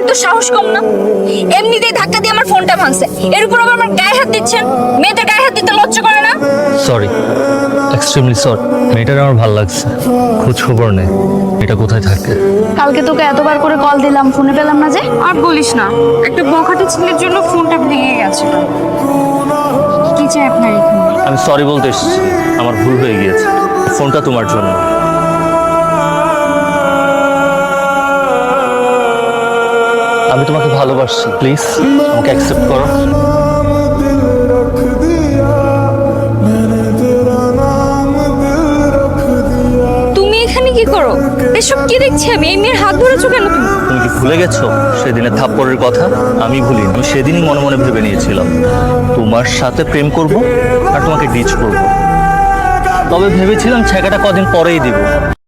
তো সাহস কম না, এমনিতেই ধাক্কা দিয়ে আমার ফোনটা ভাঙছে, এর উপর আবার আমার গায়ে হাত দিচ্ছেন। মেয়েদের গায়ে হাত দিতে লজ্জা করে না? Sorry, extremely sorry. মেয়েটার আমার ভালো লাগছে, খোঁজ খবর নেই এটা কোথায় থাকে। কালকে তোকে এতবার করে কল দিলাম, ফোনে পেলাম না যে। আর বলিস না, একটা বখাটে ছেলের জন্য ফোনটা ভেঙে গেছিল। কি চাই আপনার এখানে? আমি সরি বলতে এসেছি, আমার ভুল হয়ে গিয়েছে। ফোনটা তোমার জন্য। আমি তোমাকে ভালোবাসি, প্লিজ আমাকে অ্যাকসেপ্ট করো। তুমি এখানে কি করো? এসব কি দেখছি আমি? এই মেয়ের হাত ধরেছো কেন তুমি? তুমি কি ভুলে গেছো সেদিনের থাপ্পড়ের কথা? আমি ভুলিনি। আমি সেদিনই মনে মনে ভেবে নিয়েছিলাম তোমার সাথে প্রেম করব আর তোমাকে ডিচ করব। তবে ভেবেছিলাম ছেঁকাটা কদিন পরেই দিব।